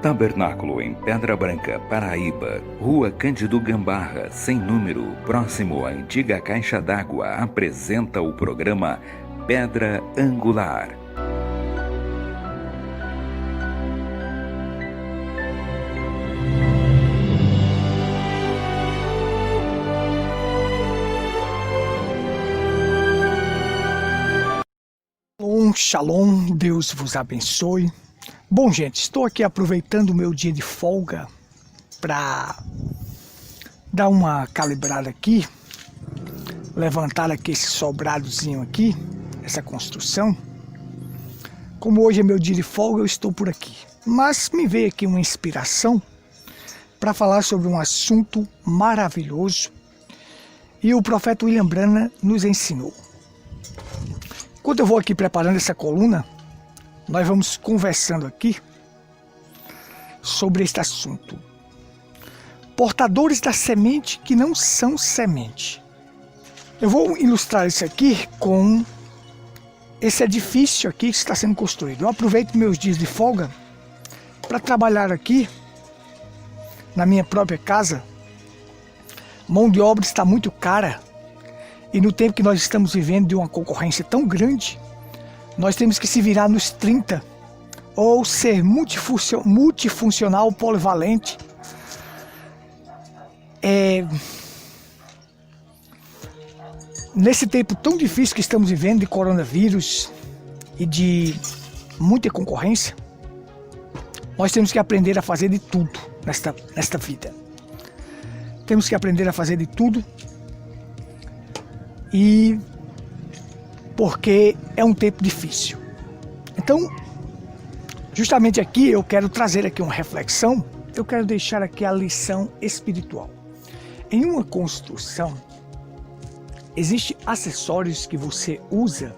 Tabernáculo em Pedra Branca, Paraíba, Rua Cândido Gambarra, sem número, próximo à antiga caixa d'água, apresenta o programa Pedra Angular. Shalom, Deus vos abençoe. Bom, gente, estou aqui aproveitando o meu dia de folga para dar uma calibrada aqui, levantar aqui esse sobradozinho aqui, essa construção. Como hoje é meu dia de folga, eu estou por aqui. Mas me veio aqui uma inspiração para falar sobre um assunto maravilhoso e o profeta William Branham nos ensinou. Enquanto eu vou aqui preparando essa coluna, nós vamos conversando aqui sobre este assunto. Portadores da semente que não são semente. Eu vou ilustrar isso aqui com esse edifício aqui que está sendo construído. Eu aproveito meus dias de folga para trabalhar aqui na minha própria casa. Mão de obra está muito cara. E no tempo que nós estamos vivendo de uma concorrência tão grande, nós temos que se virar nos 30, ou ser multifuncional, polivalente. Nesse tempo tão difícil que estamos vivendo de coronavírus e de muita concorrência, nós temos que aprender a fazer de tudo nesta vida. Temos que aprender a fazer de tudo. E porque é um tempo difícil. Então, justamente aqui eu quero trazer aqui uma reflexão, eu quero deixar aqui a lição espiritual. Em uma construção, existem acessórios que você usa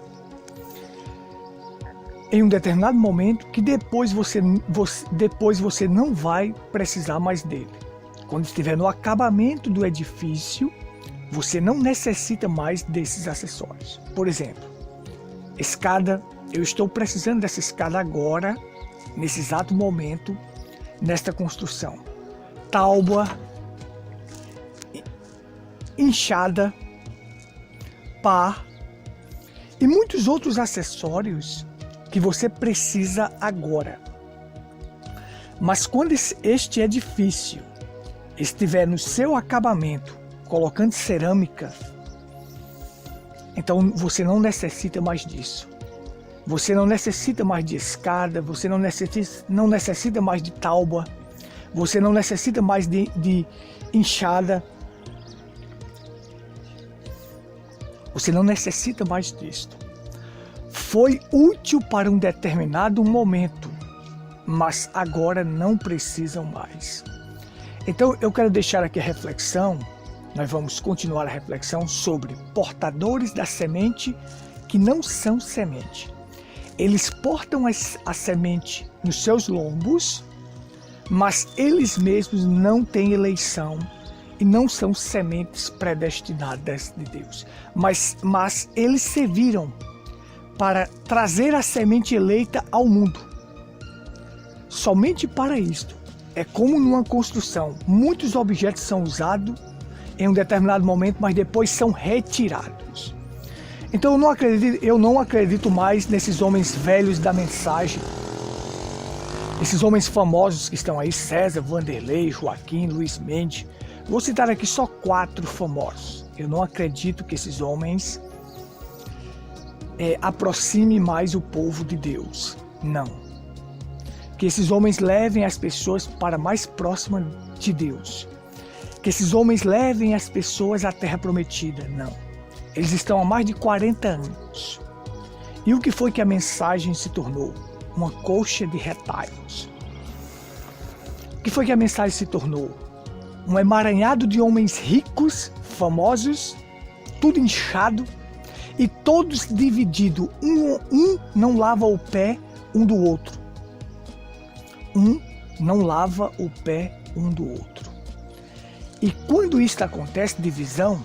em um determinado momento que depois você não vai precisar mais dele. Quando estiver no acabamento do edifício, você não necessita mais desses acessórios. Por exemplo, escada, eu estou precisando dessa escada agora, nesse exato momento, nesta construção. Tábua, enxada, pá e muitos outros acessórios que você precisa agora. Mas quando este edifício estiver no seu acabamento, colocando cerâmica, então você não necessita mais disso. Você não necessita mais de escada, você não necessita mais de tábua, você não necessita mais de enxada. Você não necessita mais disto. Foi útil para um determinado momento, mas agora não precisam mais. Então eu quero deixar aqui a reflexão. Nós vamos continuar a reflexão sobre portadores da semente que não são semente. Eles portam a semente nos seus lombos, mas eles mesmos não têm eleição e não são sementes predestinadas de Deus. Mas eles serviram para trazer a semente eleita ao mundo. Somente para isto. É como numa construção. Muitos objetos são usados em um determinado momento, mas depois são retirados. Então eu não acredito mais nesses homens velhos da mensagem, esses homens famosos que estão aí, César, Vanderlei, Joaquim, Luiz Mendes. Vou citar aqui só 4 famosos. Eu não acredito que esses homens aproximem mais o povo de Deus. Não. Que esses homens levem as pessoas para mais próxima de Deus. Que esses homens levem as pessoas à terra prometida. Não. Eles estão há mais de 40 anos. E o que foi que a mensagem se tornou? Uma colcha de retalhos. O que foi que a mensagem se tornou? Um emaranhado de homens ricos, famosos, tudo inchado e todos divididos. Um não lava o pé um do outro. Um não lava o pé um do outro. E quando isto acontece, divisão,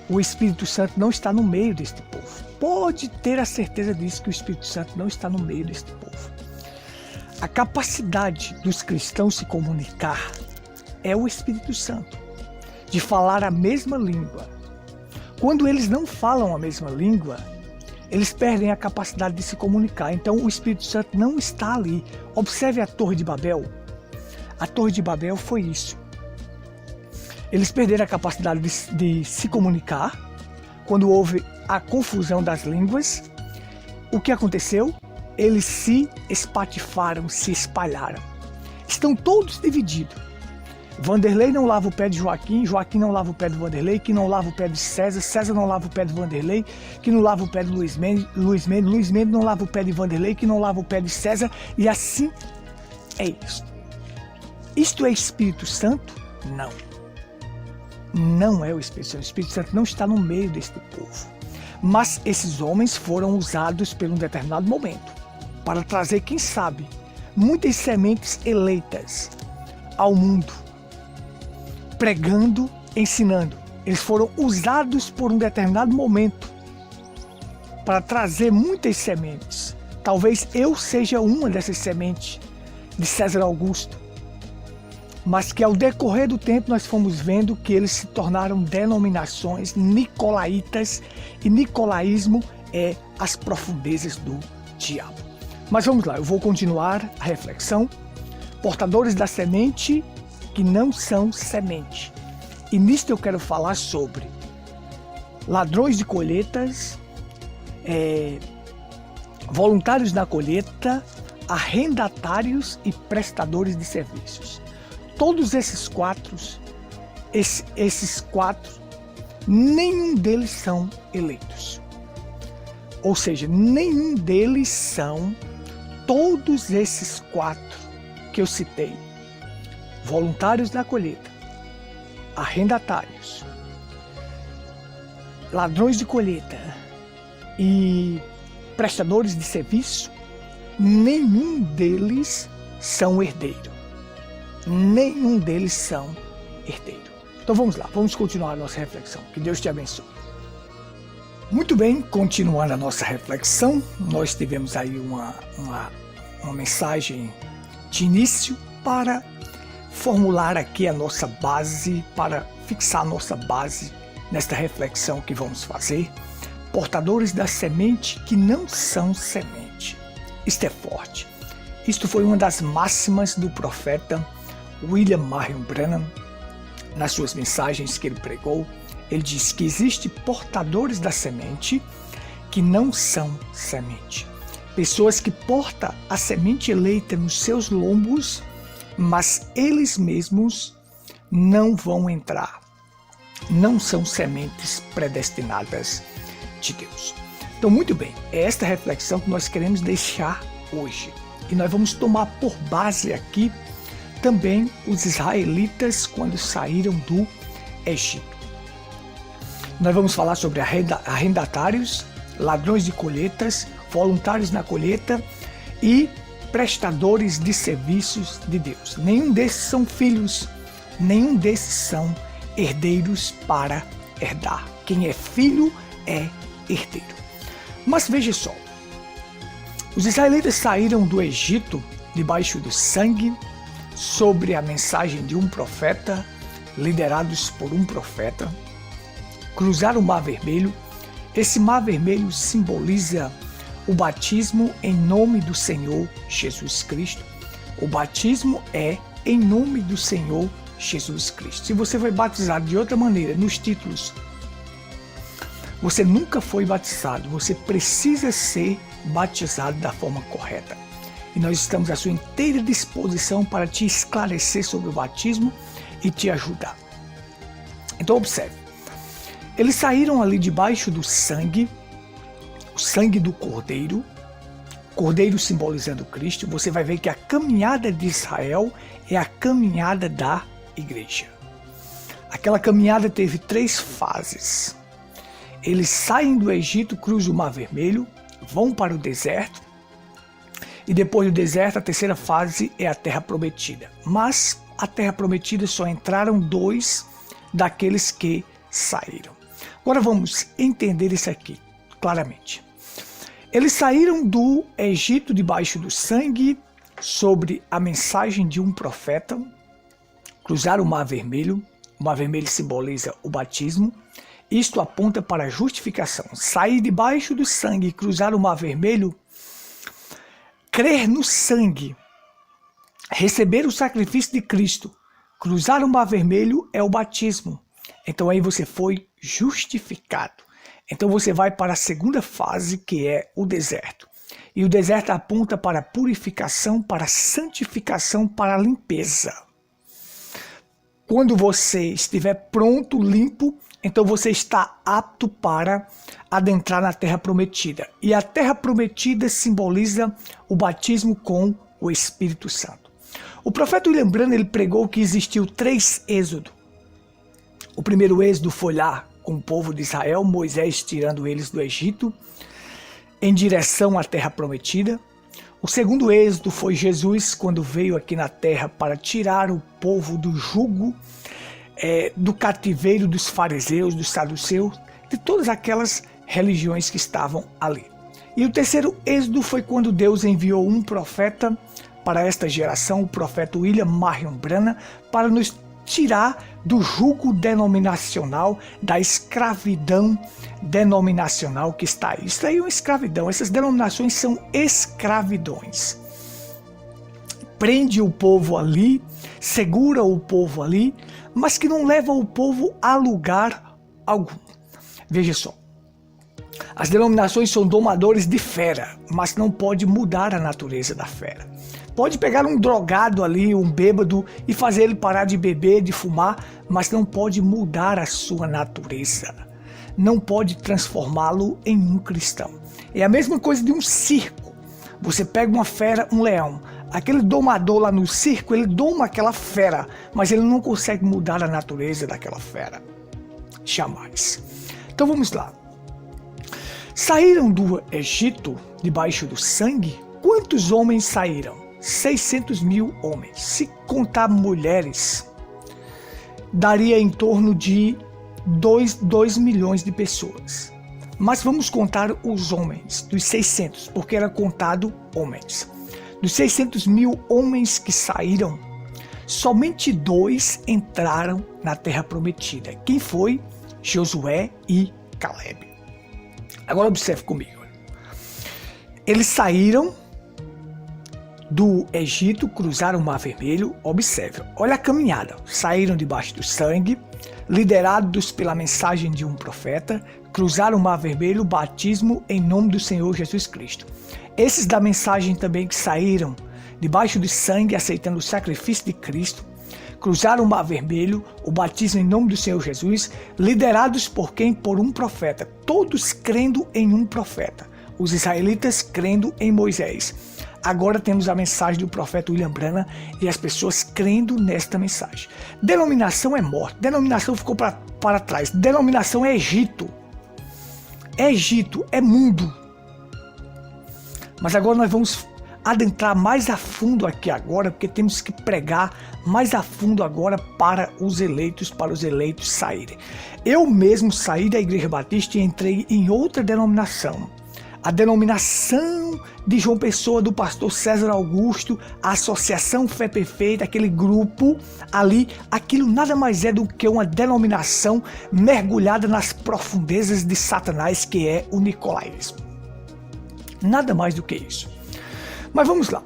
o Espírito Santo não está no meio deste povo. Pode ter a certeza disso, que o Espírito Santo não está no meio deste povo. A capacidade dos cristãos se comunicar é o Espírito Santo, de falar a mesma língua. Quando eles não falam a mesma língua, eles perdem a capacidade de se comunicar. Então o Espírito Santo não está ali. Observe a Torre de Babel. A Torre de Babel foi isso. Eles perderam a capacidade de se comunicar. Quando houve a confusão das línguas, o que aconteceu? Eles se espatifaram, se espalharam. Estão todos divididos. Vanderlei não lava o pé de Joaquim, Joaquim não lava o pé de Vanderlei, que não lava o pé de César, César não lava o pé de Vanderlei, que não lava o pé de Luiz Mendes, Luiz Mendes não lava o pé de Vanderlei, que não lava o pé de César, e assim é isso. Isto é Espírito Santo? Não. Não é o Espírito Santo. O Espírito Santo não está no meio deste povo. Mas esses homens foram usados por um determinado momento para trazer, quem sabe, muitas sementes eleitas ao mundo, pregando, ensinando. Eles foram usados por um determinado momento para trazer muitas sementes. Talvez eu seja uma dessas sementes de César Augusto, mas que ao decorrer do tempo nós fomos vendo que eles se tornaram denominações nicolaítas, e nicolaísmo é as profundezas do diabo. Mas vamos lá, eu vou continuar a reflexão. Portadores da semente que não são semente. E nisto eu quero falar sobre ladrões de colheitas, voluntários na colheita, arrendatários e prestadores de serviços. Todos esses quatro, nenhum deles são eleitos. Ou seja, nenhum deles são todos esses quatro que eu citei. Voluntários na colheita, arrendatários, ladrões de colheita e prestadores de serviço, nenhum deles são herdeiro. Nenhum deles são herdeiro. Então vamos lá, vamos continuar a nossa reflexão. Que Deus te abençoe. Muito bem, continuando a nossa reflexão, nós tivemos aí uma mensagem de início para formular aqui a nossa base, para fixar a nossa base nesta reflexão que vamos fazer. Portadores da semente que não são semente. Isto é forte. Isto foi uma das máximas do profeta William Marion Branham. Nas suas mensagens que ele pregou, ele diz que existe portadores da semente que não são semente. Pessoas que portam a semente eleita nos seus lombos, mas eles mesmos não vão entrar. Não são sementes predestinadas de Deus. Então, muito bem, é esta reflexão que nós queremos deixar hoje. E nós vamos tomar por base aqui também os israelitas quando saíram do Egito. Nós vamos falar sobre arrendatários, ladrões de colheitas, voluntários na colheita e prestadores de serviços de Deus. Nenhum desses são filhos, nenhum desses são herdeiros para herdar. Quem é filho é herdeiro. Mas veja só, os israelitas saíram do Egito debaixo do sangue, sobre a mensagem de um profeta, liderados por um profeta, cruzaram o Mar Vermelho. Esse Mar Vermelho simboliza o batismo em nome do Senhor Jesus Cristo. O batismo é em nome do Senhor Jesus Cristo. Se você foi batizado de outra maneira, nos títulos, você nunca foi batizado, você precisa ser batizado da forma correta. E nós estamos à sua inteira disposição para te esclarecer sobre o batismo e te ajudar. Então observe, eles saíram ali debaixo do sangue, o sangue do Cordeiro, Cordeiro simbolizando Cristo. Você vai ver que a caminhada de Israel é a caminhada da igreja. Aquela caminhada teve 3 fases. Eles saem do Egito, cruzam o Mar Vermelho, vão para o deserto, e depois do deserto, a terceira fase é a Terra Prometida. Mas a Terra Prometida só entraram 2 daqueles que saíram. Agora vamos entender isso aqui claramente. Eles saíram do Egito debaixo do sangue, sobre a mensagem de um profeta, cruzar o Mar Vermelho. O Mar Vermelho simboliza o batismo. Isto aponta para a justificação. Sair debaixo do sangue e cruzar o Mar Vermelho, crer no sangue, receber o sacrifício de Cristo, cruzar o Mar Vermelho é o batismo. Então aí você foi justificado. Então você vai para a segunda fase, que é o deserto. E o deserto aponta para a purificação, para a santificação, para a limpeza. Quando você estiver pronto, limpo, então você está apto para adentrar na Terra Prometida. E a Terra Prometida simboliza o batismo com o Espírito Santo. O profeta William Branham, ele pregou que existiu 3 êxodos. O primeiro êxodo foi lá com o povo de Israel, Moisés tirando eles do Egito em direção à Terra Prometida. O segundo êxodo foi Jesus, quando veio aqui na terra para tirar o povo do jugo, do cativeiro dos fariseus, dos saduceus, de todas aquelas religiões que estavam ali. E o terceiro êxodo foi quando Deus enviou um profeta para esta geração, o profeta William Marion Branham, para nos tirar do jugo denominacional, da escravidão denominacional que está aí. Isso aí é uma escravidão, essas denominações são escravidões. Prende o povo ali, segura o povo ali, mas que não leva o povo a lugar algum. Veja só, as denominações são domadores de fera, mas não pode mudar a natureza da fera. Pode pegar um drogado ali, um bêbado, e fazer ele parar de beber, de fumar, mas não pode mudar a sua natureza. Não pode transformá-lo em um cristão. É a mesma coisa de um circo. Você pega uma fera, um leão. Aquele domador lá no circo, ele doma aquela fera, mas ele não consegue mudar a natureza daquela fera. Jamais. Então vamos lá. Saíram do Egito debaixo do sangue? Quantos homens saíram? 600 mil homens. Se contar mulheres, daria em torno de 2 milhões de pessoas. Mas vamos contar os homens, dos 600, porque era contado homens. Dos 600 mil homens que saíram, somente 2 entraram na Terra Prometida. Quem foi? Josué e Caleb. Agora observe comigo. Eles saíram do Egito, cruzaram o Mar Vermelho. Observe, olha a caminhada. Saíram debaixo do sangue, liderados pela mensagem de um profeta, cruzaram o Mar Vermelho, batismo em nome do Senhor Jesus Cristo. Esses da mensagem também que saíram debaixo do sangue, aceitando o sacrifício de Cristo, cruzaram o Mar Vermelho, o batismo em nome do Senhor Jesus, liderados por quem? Por um profeta, todos crendo em um profeta. Os israelitas crendo em Moisés. Agora temos a mensagem do profeta William Branham e as pessoas crendo nesta mensagem. Denominação é morte, denominação ficou para trás, denominação é Egito. Egito é mundo. Mas agora nós vamos adentrar mais a fundo aqui agora, porque temos que pregar mais a fundo agora para os eleitos saírem. Eu mesmo saí da Igreja Batista e entrei em outra denominação. A denominação de João Pessoa, do pastor César Augusto, a Associação Fé Perfeita, aquele grupo ali, aquilo nada mais é do que uma denominação mergulhada nas profundezas de Satanás, que é o nicolaísmo. Nada mais do que isso. Mas vamos lá.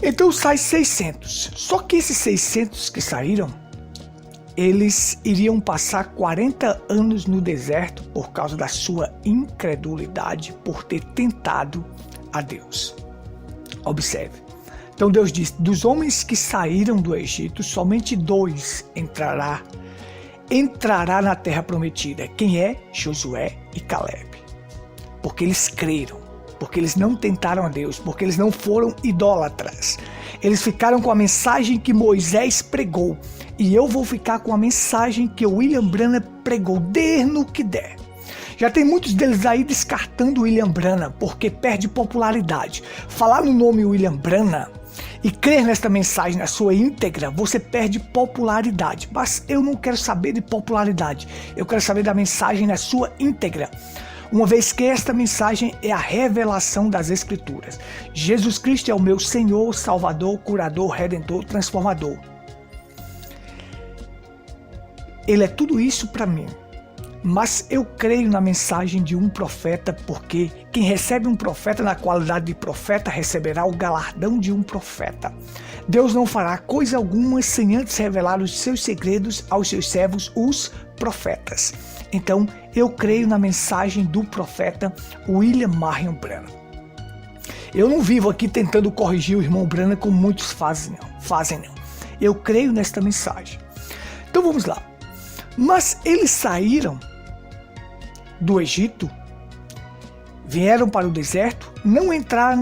Então sai 600. Só que esses 600 que saíram, eles iriam passar 40 anos no deserto por causa da sua incredulidade, por ter tentado a Deus. Observe. Então Deus diz, dos homens que saíram do Egito, somente 2 entrará na terra prometida. Quem é? Josué e Caleb. Porque eles creram, porque eles não tentaram a Deus, porque eles não foram idólatras. Eles ficaram com a mensagem que Moisés pregou. E eu vou ficar com a mensagem que o William Branham pregou, der no que der. Já tem muitos deles aí descartando o William Branham, porque perde popularidade. Falar no nome William Branham e crer nesta mensagem na sua íntegra, você perde popularidade. Mas eu não quero saber de popularidade, eu quero saber da mensagem na sua íntegra. uma vez que esta mensagem é a revelação das Escrituras. Jesus Cristo é o meu Senhor, Salvador, Curador, Redentor, Transformador. Ele é tudo isso para mim. Mas eu creio na mensagem de um profeta, porque quem recebe um profeta na qualidade de profeta receberá o galardão de um profeta. Deus não fará coisa alguma sem antes revelar os seus segredos aos seus servos, os profetas. Então, eu creio na mensagem do profeta William Marion Branham. Eu não vivo aqui tentando corrigir o irmão Branham como muitos fazem não. Eu creio nesta mensagem. Então vamos lá. Mas eles saíram do Egito, vieram para o deserto, não entraram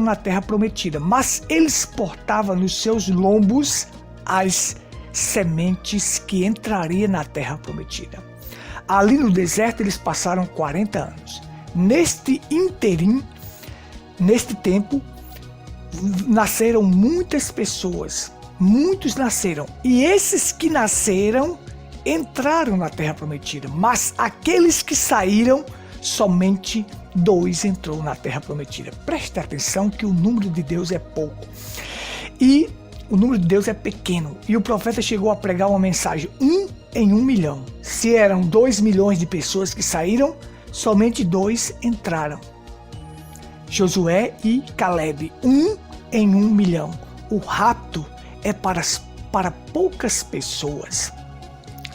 na terra prometida, mas eles portavam nos seus lombos as sementes que entrariam na terra prometida. Ali no deserto eles passaram 40 anos. Neste tempo, nasceram muitas pessoas. Muitos nasceram, e esses que nasceram entraram na terra prometida, mas aqueles que saíram, somente 2 entrou na terra prometida. Preste atenção que o número de Deus é pouco e o número de Deus é pequeno, e o profeta chegou a pregar uma mensagem 1 em 1 milhão. Se eram 2 milhões de pessoas que saíram, somente 2 entraram. Josué e Caleb, 1 em 1 milhão. O rapto é para poucas pessoas.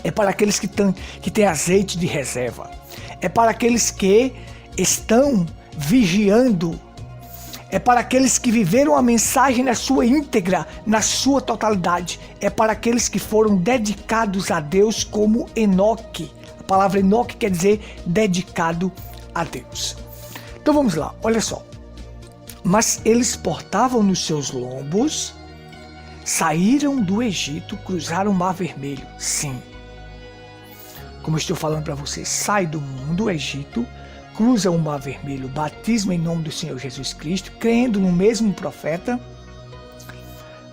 É para aqueles que têm azeite de reserva. É para aqueles que estão vigiando. É para aqueles que viveram a mensagem na sua íntegra, na sua totalidade. É para aqueles que foram dedicados a Deus como Enoque. A palavra Enoque quer dizer dedicado a Deus. Então vamos lá, olha só. Mas eles portavam nos seus lombos, saíram do Egito, cruzaram o Mar Vermelho. Sim. Como eu estou falando para vocês, sai do mundo, do Egito, cruza o Mar Vermelho, batismo em nome do Senhor Jesus Cristo, crendo no mesmo profeta,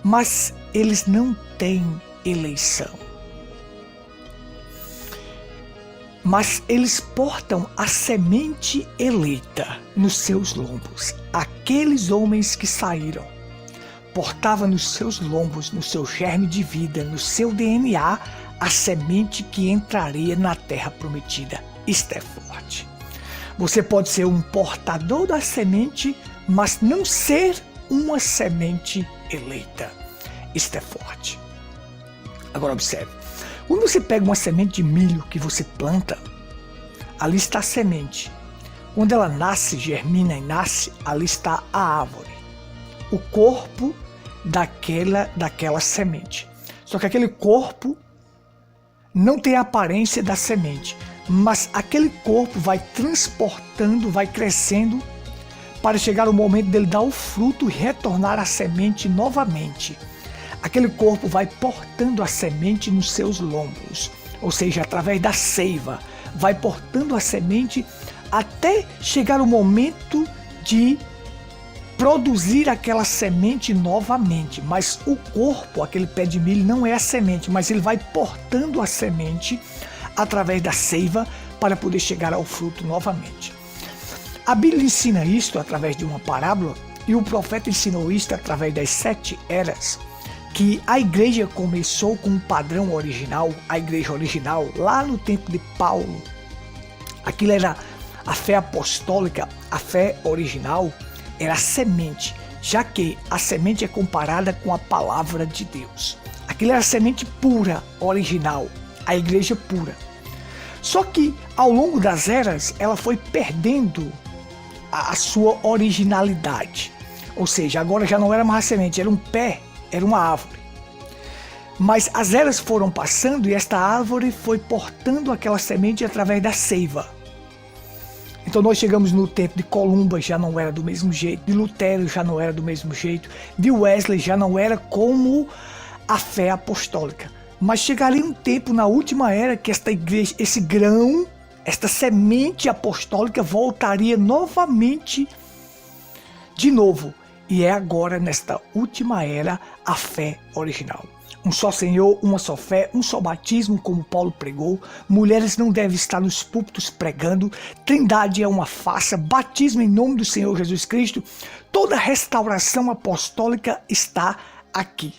mas eles não têm eleição. Mas eles portam a semente eleita nos seus lombos. Aqueles homens que saíram portavam nos seus lombos, no seu germe de vida, no seu DNA, a semente que entraria na terra prometida. Isto é forte. Você pode ser um portador da semente, mas não ser uma semente eleita. Isto é forte. Agora observe. Quando você pega uma semente de milho que você planta, ali está a semente. Quando ela nasce, germina e nasce, ali está a árvore. O corpo daquela semente. Só que aquele corpo não tem a aparência da semente, mas aquele corpo vai transportando, vai crescendo para chegar o momento dele dar o fruto e retornar a semente novamente. Aquele corpo vai portando a semente nos seus lombos, ou seja, através da seiva, vai portando a semente até chegar o momento de produzir aquela semente novamente. Mas o corpo, aquele pé de milho, não é a semente, mas ele vai portando a semente através da seiva para poder chegar ao fruto novamente. A Bíblia ensina isto através de uma parábola, e o profeta ensinou isto através das 7 eras, que a igreja começou com um padrão original, a igreja original, lá no tempo de Paulo. Aquilo era a fé apostólica, a fé original era a semente, já que a semente é comparada com a palavra de Deus. Aquilo era a semente pura, original, a igreja pura. Só que ao longo das eras ela foi perdendo a sua originalidade. Ou seja, agora já não era mais a semente, era um pé, era uma árvore. Mas as eras foram passando e esta árvore foi portando aquela semente através da seiva. Então nós chegamos no tempo de Columba, já não era do mesmo jeito, de Lutero já não era do mesmo jeito, de Wesley já não era como a fé apostólica. Mas chegaria um tempo na última era que esta igreja, esse grão, esta semente apostólica voltaria novamente, de novo, e é agora, nesta última era, a fé original. Um só Senhor, uma só fé, um só batismo, como Paulo pregou. Mulheres não devem estar nos púlpitos pregando. Trindade é uma farsa. Batismo em nome do Senhor Jesus Cristo. Toda restauração apostólica está aqui,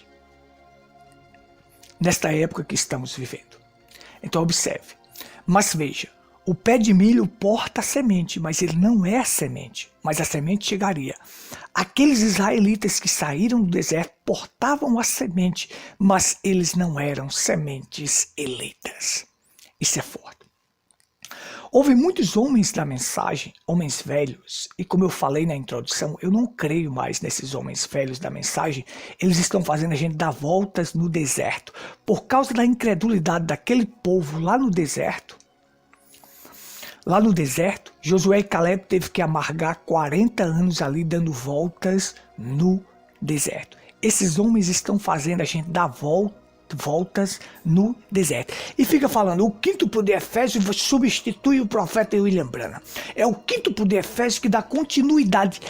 nesta época que estamos vivendo. Então observe. Mas veja, o pé de milho porta a semente, mas ele não é a semente, mas a semente chegaria. Aqueles israelitas que saíram do deserto portavam a semente, mas eles não eram sementes eleitas. Isso é forte. Houve muitos homens da mensagem, homens velhos, e como eu falei na introdução, eu não creio mais nesses homens velhos da mensagem. Eles estão fazendo a gente dar voltas no deserto. Por causa da incredulidade daquele povo lá no deserto, Josué e Caleb teve que amargar 40 anos ali dando voltas no deserto. Esses homens estão fazendo a gente dar voltas no deserto. E fica falando, o quinto de Efésios substitui o profeta William Branham. É o quinto de Efésios que dá continuidade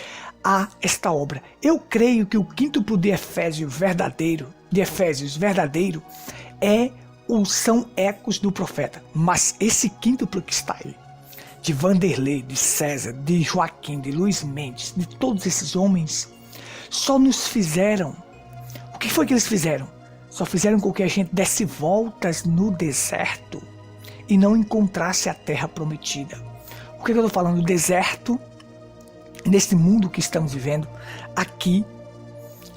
a esta obra. Eu creio que o quinto de Efésios verdadeiro, são ecos do profeta. Mas esse quíntuplo que está aí, de Vanderlei, de César, de Joaquim, de Luiz Mendes, de todos esses homens, só nos fizeram. O que foi que eles fizeram? Só fizeram com que a gente desse voltas no deserto e não encontrasse a terra prometida. Por que eu estou falando do deserto? Nesse mundo que estamos vivendo, aqui,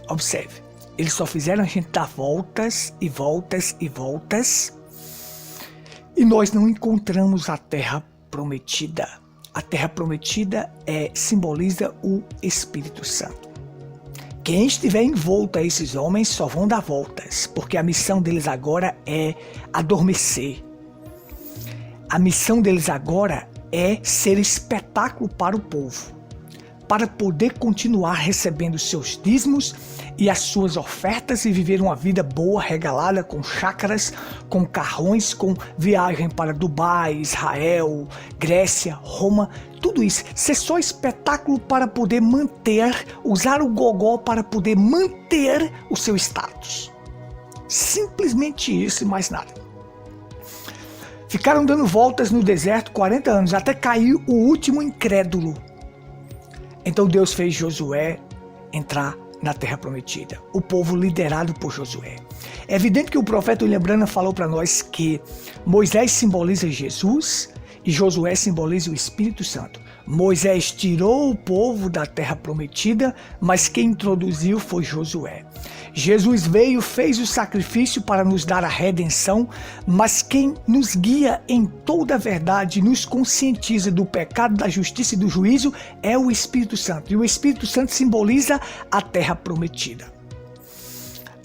observe, eles só fizeram a gente dar voltas e voltas e voltas e nós não encontramos a terra prometida. A terra prometida simboliza o Espírito Santo. Quem estiver envolto a esses homens só vão dar voltas, porque a missão deles agora é adormecer. A missão deles agora é ser espetáculo para o povo, para poder continuar recebendo seus dízimos e as suas ofertas e viver uma vida boa, regalada, com chácaras, com carrões, com viagem para Dubai, Israel, Grécia, Roma, tudo isso. Ser só espetáculo para poder manter, usar o gogó para poder manter o seu status. Simplesmente isso e mais nada. Ficaram dando voltas no deserto 40 anos, até caiu o último incrédulo. Então Deus fez Josué entrar na terra prometida, o povo liderado por Josué. É evidente que o profeta William Branham falou para nós que Moisés simboliza Jesus e Josué simboliza o Espírito Santo. Moisés tirou o povo da terra prometida, mas quem introduziu foi Josué. Jesus veio, fez o sacrifício para nos dar a redenção, mas quem nos guia em toda a verdade, nos conscientiza do pecado, da justiça e do juízo é o Espírito Santo. E o Espírito Santo simboliza a terra prometida.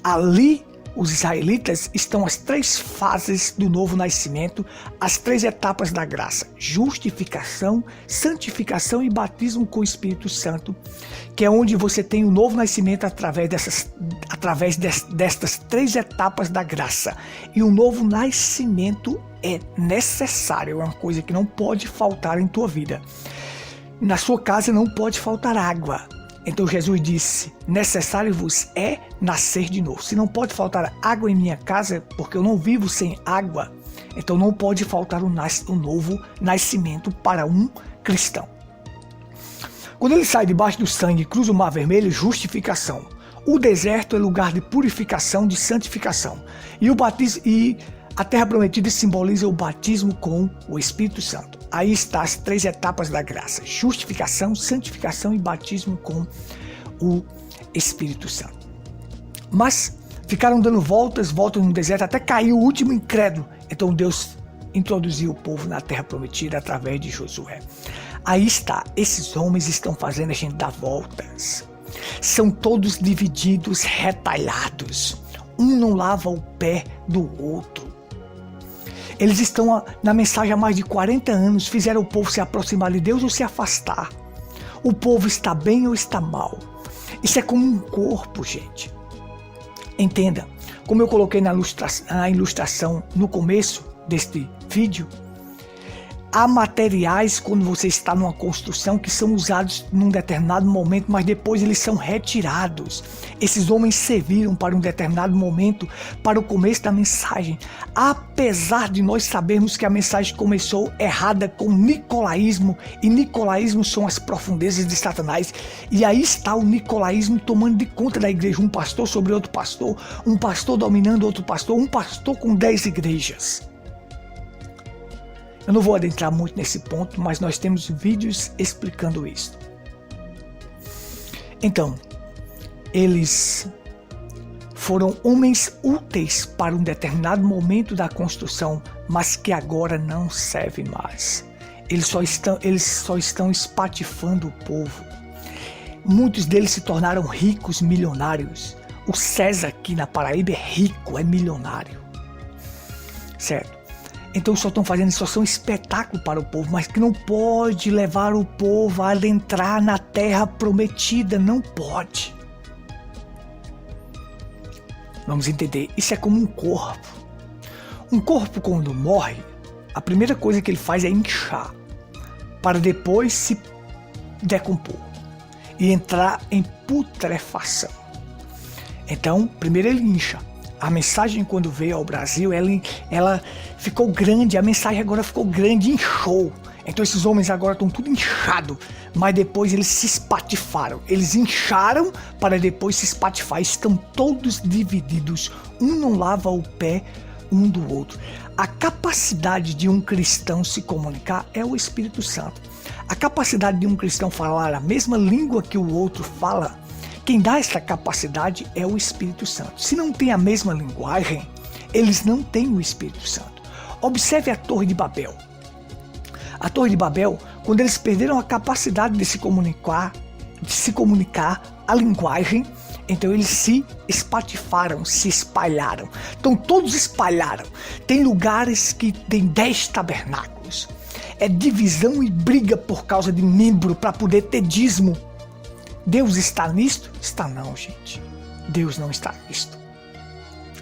Ali, os israelitas estão as 3 fases do novo nascimento, as 3 etapas da graça: justificação, santificação e batismo com o Espírito Santo, que é onde você tem o novo nascimento através destas 3 etapas da graça. E o novo nascimento é necessário, é uma coisa que não pode faltar em tua vida. Na sua casa não pode faltar água. Então Jesus disse, necessário vos é nascer de novo. Se não pode faltar água em minha casa, porque eu não vivo sem água, então não pode faltar o novo nascimento para um cristão. Quando ele sai debaixo do sangue e cruza o mar vermelho, justificação. O deserto é lugar de purificação, de santificação. E o batismo e a terra prometida simboliza o batismo com o Espírito Santo. Aí estão as 3 etapas da graça: justificação, santificação e batismo com o Espírito Santo. Mas ficaram dando voltas no deserto até caiu o último incrédulo. Então Deus introduziu o povo na terra prometida através de Josué. Aí está, esses homens estão fazendo a gente dar voltas. São todos divididos, retalhados. Um não lava o pé do outro. Eles estão na mensagem há mais de 40 anos, fizeram o povo se aproximar de Deus ou se afastar. O povo está bem ou está mal. Isso é como um corpo, gente. Entenda, como eu coloquei na ilustração no começo deste vídeo, Há materiais quando você está numa construção que são usados num determinado momento, mas depois eles são retirados. Esses homens serviram para um determinado momento, para o começo da mensagem. Apesar de nós sabermos que a mensagem começou errada com nicolaísmo, e nicolaísmo são as profundezas de Satanás. E aí está o nicolaísmo tomando de conta da igreja, um pastor sobre outro pastor, um pastor dominando outro pastor, um pastor com 10 igrejas. Eu não vou adentrar muito nesse ponto, mas nós temos vídeos explicando isso. Então, eles foram homens úteis para um determinado momento da construção, mas que agora não servem mais. Eles só estão espatifando o povo. Muitos deles se tornaram ricos, milionários. O César aqui na Paraíba é rico, é milionário. Certo? Então só estão fazendo isso, só são espetáculo para o povo, mas que não pode levar o povo a adentrar na terra prometida, não pode. Vamos entender, isso é como um corpo. Um corpo quando morre, a primeira coisa que ele faz é inchar, para depois se decompor e entrar em putrefação. Então, primeiro ele incha. A mensagem quando veio ao Brasil, ela ficou grande, a mensagem agora ficou grande, inchou. Então esses homens agora estão tudo inchado, mas depois eles se espatifaram. Eles incharam para depois se espatifar, estão todos divididos. Um não lava o pé um do outro. A capacidade de um cristão se comunicar é o Espírito Santo. A capacidade de um cristão falar a mesma língua que o outro fala, quem dá essa capacidade é o Espírito Santo. Se não tem a mesma linguagem, eles não têm o Espírito Santo. Observe a Torre de Babel. A Torre de Babel, quando eles perderam a capacidade de se comunicar a linguagem, então eles se espatifaram, se espalharam. Então todos espalharam. Tem lugares que tem 10 tabernáculos. É divisão e briga por causa de membro para poder ter dízimo. Deus está nisto? Está não, gente. Deus não está nisto.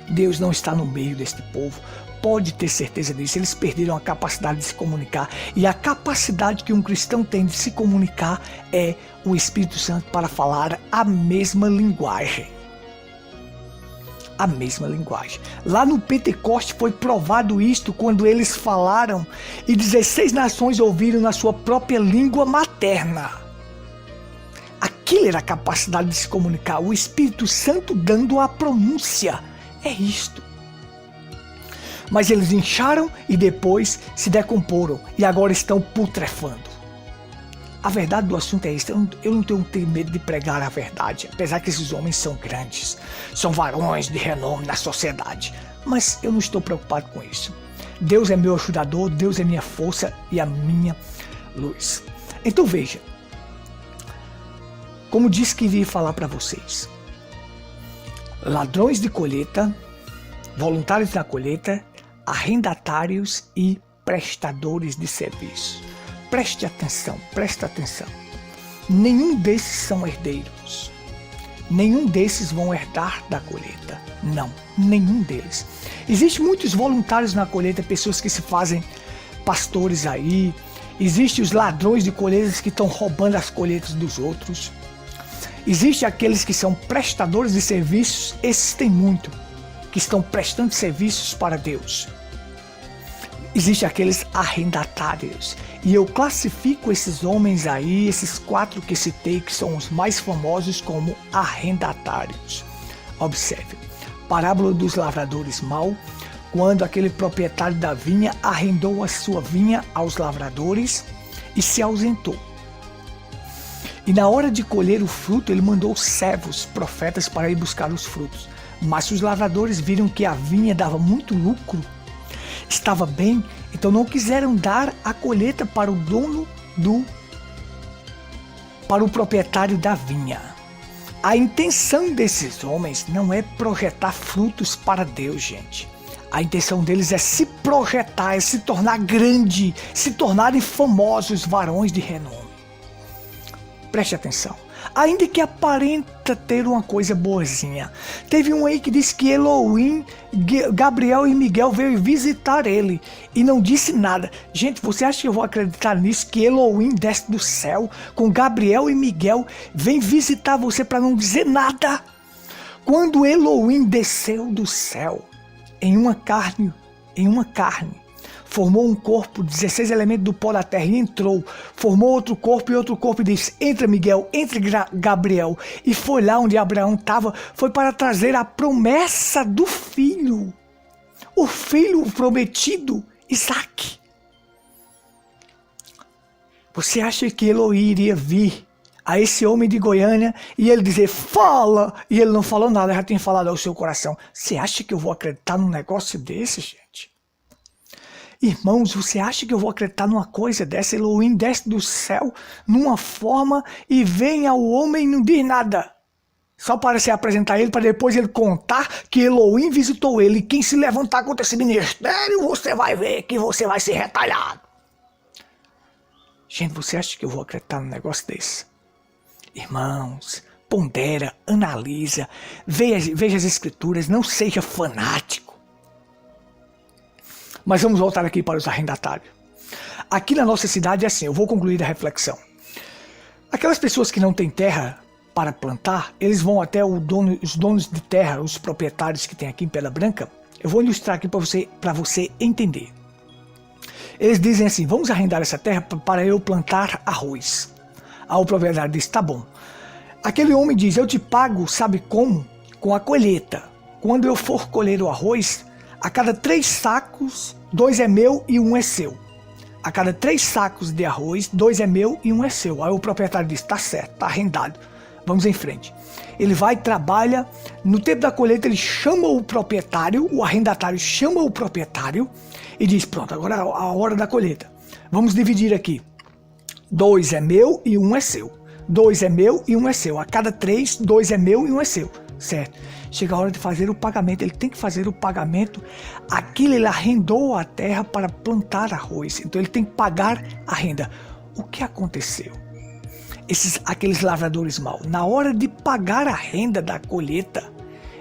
Deus não está no meio deste povo. Pode ter certeza disso. Eles perderam a capacidade de se comunicar. E a capacidade que um cristão tem de se comunicar é o Espírito Santo para falar a mesma linguagem. A mesma linguagem. Lá no Pentecoste foi provado isto quando eles falaram e 16 nações ouviram na sua própria língua materna. Aquilo era a capacidade de se comunicar, o Espírito Santo dando a pronúncia. É isto. Mas eles incharam e depois se decomporam e agora estão putrefando. A verdade do assunto é isso. Eu não tenho medo de pregar a verdade, apesar que esses homens são grandes, são varões de renome na sociedade. Mas eu não estou preocupado com isso. Deus é meu ajudador, Deus é minha força e a minha luz. Então veja. Como disse que iria falar para vocês, ladrões de colheita, voluntários na colheita, arrendatários e prestadores de serviço. Preste atenção, presta atenção. Nenhum desses são herdeiros. Nenhum desses vão herdar da colheita. Não, nenhum deles. Existem muitos voluntários na colheita, pessoas que se fazem pastores aí. Existem os ladrões de colheitas que estão roubando as colheitas dos outros. Existem aqueles que são prestadores de serviços, esses tem muito, que estão prestando serviços para Deus. Existem aqueles arrendatários, e eu classifico esses homens aí, esses 4 que citei, que são os mais famosos, como arrendatários. Observe, parábola dos lavradores mau, quando aquele proprietário da vinha arrendou a sua vinha aos lavradores e se ausentou. E na hora de colher o fruto, ele mandou servos, profetas, para ir buscar os frutos. Mas se os lavradores viram que a vinha dava muito lucro, estava bem, então não quiseram dar a colheita para o proprietário da vinha. A intenção desses homens não é projetar frutos para Deus, gente. A intenção deles é se projetar, é se tornar grande, se tornarem famosos, varões de renome. Preste atenção. ainda que aparenta ter uma coisa boazinha. Teve um aí que disse que Elohim, Gabriel e Miguel veio visitar ele e não disse nada. Gente, você acha que eu vou acreditar nisso? Que Elohim desce do céu com Gabriel e Miguel vem visitar você para não dizer nada? Quando Elohim desceu do céu em uma carne, formou um corpo, 16 elementos do pó da terra e entrou, formou outro corpo e disse, entra Miguel, entra Gabriel, e foi lá onde Abraão estava, foi para trazer a promessa do filho, o filho prometido, Isaac. Você acha que Elohim iria vir a esse homem de Goiânia e ele dizer, fala, e ele não falou nada, já tinha falado ao seu coração? Você acha que eu vou acreditar num negócio desse, gente? Irmãos, você acha que eu vou acreditar numa coisa dessa? Elohim desce do céu numa forma e vem ao homem e não diz nada. Só para se apresentar ele, para depois ele contar que Elohim visitou ele. E quem se levantar contra esse ministério, você vai ver que você vai ser retalhado. Gente, você acha que eu vou acreditar num negócio desse? Irmãos, pondera, analisa, veja as escrituras, não seja fanático. Mas vamos voltar aqui para os arrendatários. Aqui na nossa cidade é assim, eu vou concluir a reflexão. Aquelas pessoas que não têm terra para plantar, eles vão até os donos de terra, os proprietários que tem aqui em Pedra Branca. Eu vou ilustrar aqui para você entender. Eles dizem assim, vamos arrendar essa terra para eu plantar arroz. Aí o proprietário diz, tá bom. Aquele homem diz, eu te pago, sabe como? Com a colheita. Quando eu for colher o arroz, a cada 3 sacos, 2 é meu e 1 é seu. A cada 3 sacos de arroz, 2 é meu e 1 é seu. Aí o proprietário diz, tá certo, tá arrendado. Vamos em frente. Ele vai, trabalha, no tempo da colheita ele chama o proprietário, o arrendatário chama o proprietário e diz, pronto, agora é a hora da colheita. Vamos dividir aqui. 2 é meu e 1 é seu. 2 é meu e 1 é seu. A cada 3, 2 é meu e 1 é seu. Certo? Chega a hora de fazer o pagamento. Ele tem que fazer o pagamento. Aquilo ele arrendou a terra para plantar arroz. Então ele tem que pagar a renda. O que aconteceu? Aqueles lavradores maus, na hora de pagar a renda da colheita,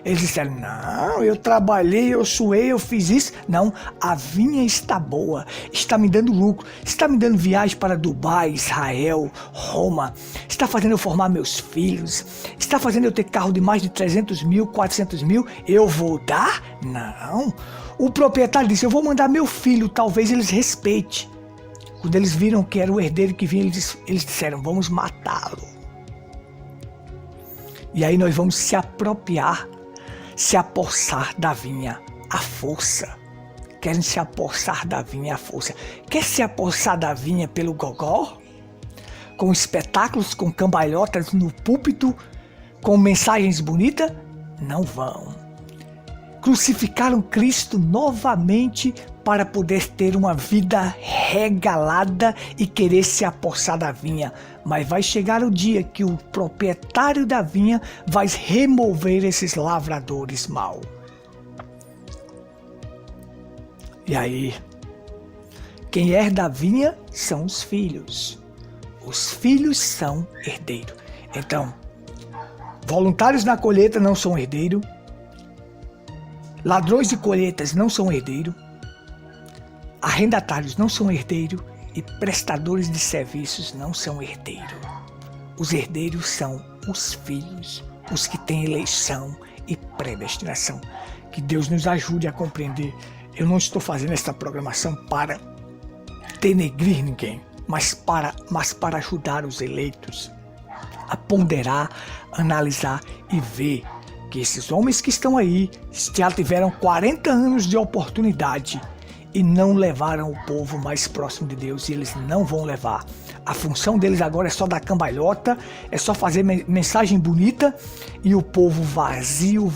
eles disseram, não, eu trabalhei, eu suei, eu fiz isso. Não, a vinha está boa, está me dando lucro, está me dando viagem para Dubai, Israel, Roma, está fazendo eu formar meus filhos, está fazendo eu ter carro de mais de 300 mil, 400 mil, eu vou dar? Não. O proprietário disse, eu vou mandar meu filho, talvez eles respeitem. Quando eles viram que era o herdeiro que vinha, eles disseram, vamos matá-lo. E aí nós vamos se apropriar, se apossar da vinha à força. Querem se apossar da vinha à força. Quer se apossar da vinha pelo gogó? Com espetáculos, com cambalhotas no púlpito, com mensagens bonitas? Não vão. Crucificaram Cristo novamente para poder ter uma vida regalada e querer se apossar da vinha. Mas vai chegar o dia que o proprietário da vinha vai remover esses lavradores maus. E aí, quem herda a vinha são os filhos. Os filhos são herdeiros. Então, voluntários na colheita não são herdeiros. Ladrões de colheitas não são herdeiros. Arrendatários não são herdeiros e prestadores de serviços não são herdeiros. Os herdeiros são os filhos, os que têm eleição e predestinação. Que Deus nos ajude a compreender. Eu não estou fazendo esta programação para denegrir ninguém, mas para ajudar os eleitos a ponderar, analisar e ver que esses homens que estão aí já tiveram 40 anos de oportunidade e não levaram o povo mais próximo de Deus, e eles não vão levar. A função deles agora é só dar cambalhota, é só fazer mensagem bonita, e o povo vazio,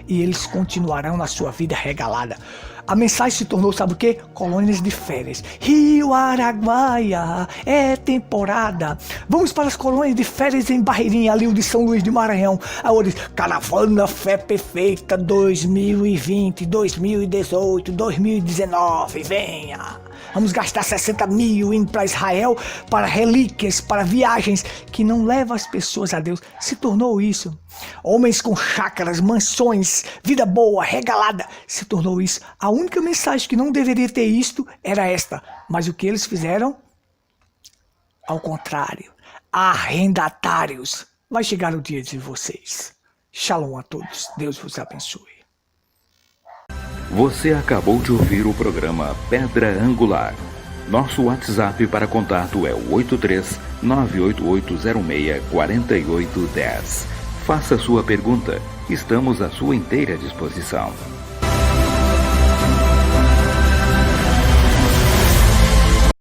e eles continuarão na sua vida regalada. A mensagem se tornou, sabe o quê? Colônias de férias. Rio Araguaia, é temporada. Vamos para as colônias de férias em Barreirinha, ali o de São Luís de Maranhão. Agora, Caravana Fé Perfeita 2020, 2018, 2019, venha. Vamos gastar 60 mil indo para Israel para relíquias, para viagens que não levam as pessoas a Deus. Se tornou isso. Homens com chácaras, mansões, vida boa, regalada. Se tornou isso. A única mensagem que não deveria ter isto era esta. Mas o que eles fizeram? Ao contrário. Arrendatários. Vai chegar o dia de vocês. Shalom a todos. Deus vos abençoe. Você acabou de ouvir o programa Pedra Angular. Nosso WhatsApp para contato é o 83-98806-4810. Faça sua pergunta. Estamos à sua inteira disposição.